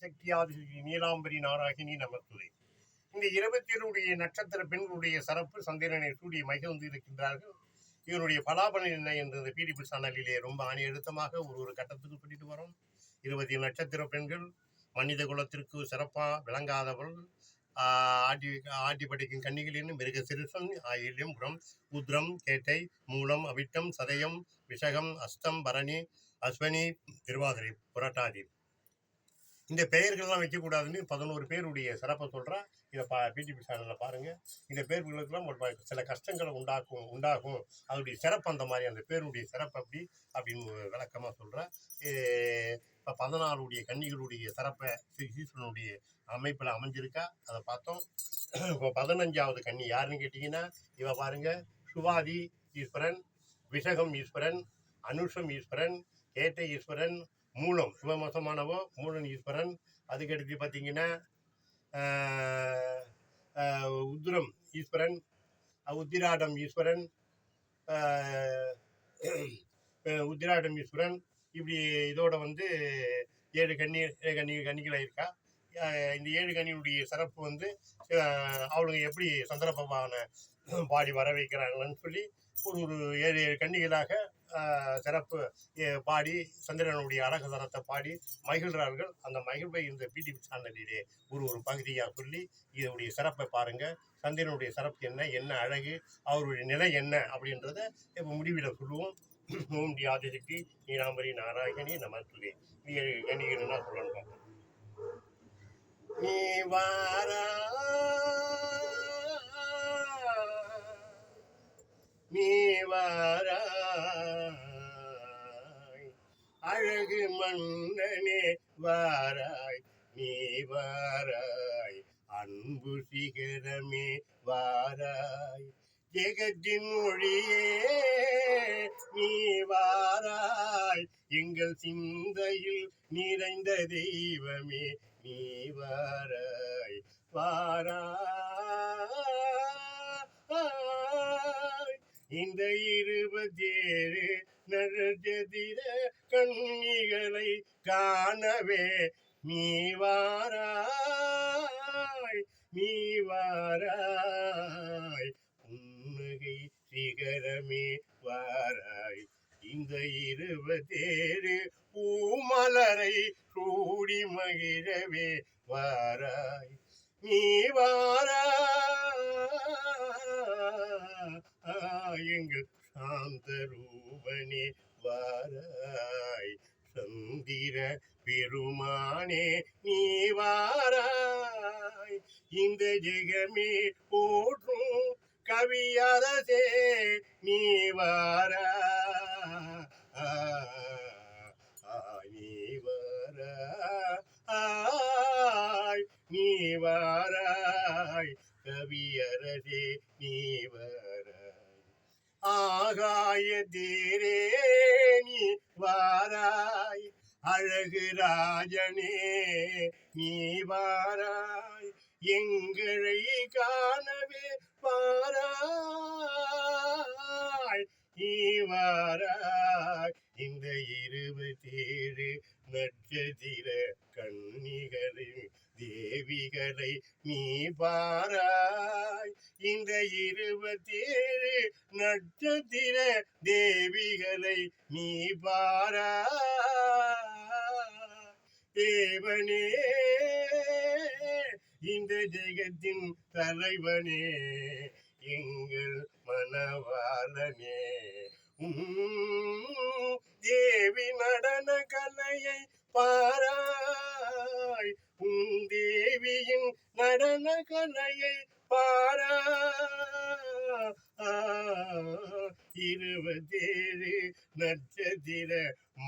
சக்தியாதி நீலாம்பரி நாராகினி நமத்துரை. இந்த 27 நட்சத்திர பெண்களுடைய சிறப்பு சந்திரனை சூடி மகிழ்ந்து இருக்கின்றார்கள். இவருடைய பலாபலன் என்ன என்று பிடிபி சேனலிலே ரொம்ப எழுத்தமாக ஒரு கட்டத்துக்கு சொல்லிட்டு வரோம். 20 நட்சத்திர பெண்கள் மனித குலத்திற்கு சிறப்பா விளங்காதவள். ஆட்டி படைக்கும் கன்னிகளின் மிருக சிறுசன், ஆயில்யம், புறம், உத்ரம், கேட்டை, மூலம், அவிட்டம், சதயம், விஷகம், அஸ்தம், பரணி, அஸ்வனி, திருவாதிரை, புரட்டாதி. இந்த பெயர்கள்லாம் வைக்கக்கூடாதுன்னு 11 பேருடைய சிறப்பை சொல்கிறேன். இதை பிடிபி சேனலில் பாருங்கள். இந்த பேர்களுக்கெல்லாம் ஒரு சில கஷ்டங்களை உண்டாகும். அதனுடைய சிறப்பு அந்த மாதிரி, அந்த பேருடைய சிறப்பு அப்படின்னு விளக்கமாக சொல்கிறேன். இப்போ 14 கன்னிகளுடைய சிறப்பை ஈஸ்வரனுடைய அமைப்பில் அமைஞ்சிருக்கா, அதை பார்த்தோம். இப்போ 15வது கன்னி யாருன்னு கேட்டிங்கன்னா, இவ பாருங்க, சுவாதி ஈஸ்வரன், விஷகம் ஈஸ்வரன், அனுஷம் ஈஸ்வரன், கேட்டை ஈஸ்வரன், மூலம் சிவமசமானவோ மூலன் ஈஸ்வரன். அதுக்கடுத்து பார்த்தீங்கன்னா உத்திரம் ஈஸ்வரன், உத்திராடம் ஈஸ்வரன், உத்திராடம் ஈஸ்வரன். இப்படி இதோட 7 கன்னிகளாக இருக்கா. இந்த 7 கன்னியுடைய சிறப்பு அவளுங்க எப்படி சந்திரபவான பாடி வர வைக்கிறாங்கன்னு சொல்லி ஒரு 7 கன்னிகளாக சிறப்பு பாடி சந்திரனுடைய அழகதனத்தை பாடி மகிழ்கிறார்கள். அந்த மகிழ்வை இந்த பிடிபி சேனலிலே ஒரு பகுதியாக சொல்லி இதனுடைய சிறப்பை பாருங்கள். சந்திரனுடைய சிறப்பு என்ன அழகு, அவருடைய நிலை என்ன அப்படின்றத இப்போ முடிவில் சொல்லுவோம். ஓம் டி ஆதிசக்தி நீலாம்பரி நாராயணி நமத்துவே. நீ கன்னிகள் என்ன சொல்லணும் பார்ப்போம். நீ வாரா நீ வாராய் அழகு மன்னனே வாராய், நீ வாராய் அன்பு சிகரமே வாராய், ஜெகத்தின் மொழியே நீ வாராய், எங்கள் சிந்தையில் நிறைந்த தெய்வமே நீ வாராய் வாராய். இந்த 27 நட்சத்திர கன்னிகளை காணவே நீ வாராய், நீ வாராய், புன்னகை சிகரமே வாராய், இந்த 27 பூமலரை சூடி மகிழவே வாராய், நீ வாராய், எங்கள் சாந்த ரூபனே வாராய், சந்திர பெருமானே நீ வாராய், இந்த ஜெகமே போற்றும் கவியரசே நீ வாராய், நீ வாராய், நீ வாராய், கவியரசே நீ வாராய், ஆகாய தீரே நீ வாராய், அழகு ராஜனே நீ வாராய், எங்களை காணவே வாராய், நீ வாராய், இந்த 27 நட்சத்திர கன்னிகளின் தேவிகளை நீ பாராய், இந்த 27 நட்சத்திர தேவிகளை நீ பாராய், தேவனே இந்த ஜெகத்தின் தலைவனே எங்கள் மனவாளனே, தேவி நடன கலையை பாராய், தேவியின் நடன கலையை பாராய், 27 நட்சத்திர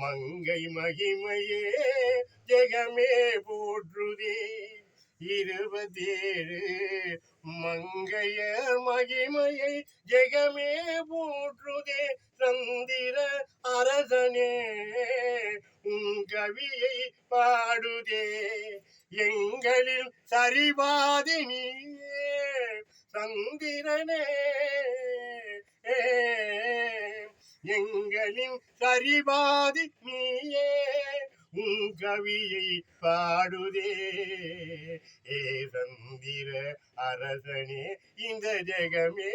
மங்கை மகிமையே ஜெகமே போற்றுதே, 27 மங்கைய மகிமையை ஜெகமே போற்றுதே, சந்திர அரசனே உன் கவியை பாடுதே, எங்களில் சரிபாதி நீயே சந்திரனே, எங்களின் சரிபாதி நீயே உன் கவியை பாடுதே. ஏ சந்திர அரசனே இந்த ஜெகமே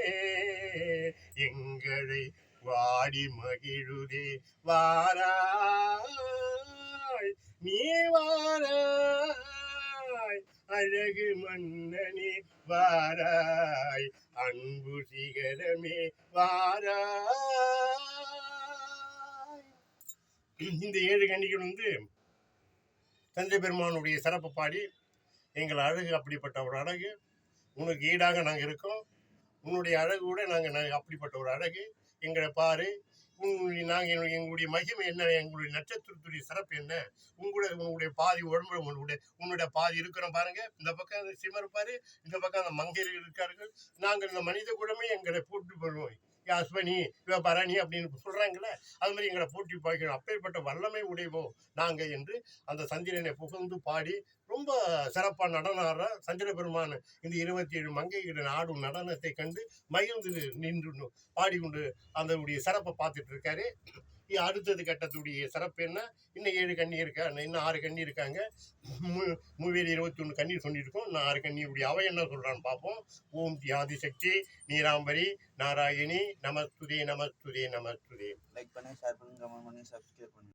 எங்களை வாடி மகிழுதே. வாராய் நீ வாராய் அழகு மன்னனே வாராய் அன்பு சிகரமே வாராய். இந்த 7 கன்னிகள் தஞ்சை பெருமானுடைய சிறப்பு பாடி எங்கள் அழகு அப்படிப்பட்ட ஒரு அழகு, உனக்கு ஈடாக நாங்கள் இருக்கோம், உன்னுடைய அழகு கூட நாங்கள் அப்படிப்பட்ட ஒரு அழகு, எங்களை பாரு, நாங்கள் எங்களுடைய மகிமை என்ன, எங்களுடைய நட்சத்திரத்துடைய சிறப்பு என்ன, உங்களுடைய பாதி உடம்பு உன்னுடைய பாதி இருக்கிறோம் பாருங்க, இந்த பக்கம் அந்த சிமர் பாரு, இந்த பக்கம் அந்த மங்கையர்கள் இருக்கார்கள், நாங்கள் இந்த மனித குலமே எங்களை போட்டு போடுவோம். அஸ்வனி இவ பரணி அப்படின்னு சொல்றாங்களே, அது மாதிரி எங்களை போட்டி பார்க்கணும், அப்பேற்பட்ட வல்லமை உடைவோம் நாங்க என்று அந்த சந்திரனை புகழ்ந்து பாடி ரொம்ப சிறப்பாக நடனம் ஆடுற சந்திர பெருமான் இந்த 27 மங்கைகளின் ஆடும் நடனத்தை கண்டு மகிழ்ந்து நின்று பாடிக்கொண்டு அதனுடைய சிறப்பை பார்த்துட்டு இருக்காரு. அடுத்தது கட்டத்துடைய சிறப்பு என்ன, இன்னும் 7 கன்னி இருக்கா, இன்னும் 6 கன்னி இருக்காங்க. மூவேலி 21 கன்னி சொல்லியிருக்கோம், இன்னும் 6 கன்னியுடைய அவை என்ன சொல்றான்னு பார்ப்போம். ஓம் ஆதிசக்தி நீராம்பரி நாராயணி நமஸ்துதே நமஸ்துதே நமஸ்துதே. லைக் பண்ணுங்க, ஷேர் பண்ணுங்க, கமெண்ட் பண்ணுங்க, சப்ஸ்கிரைப் பண்ணுங்க.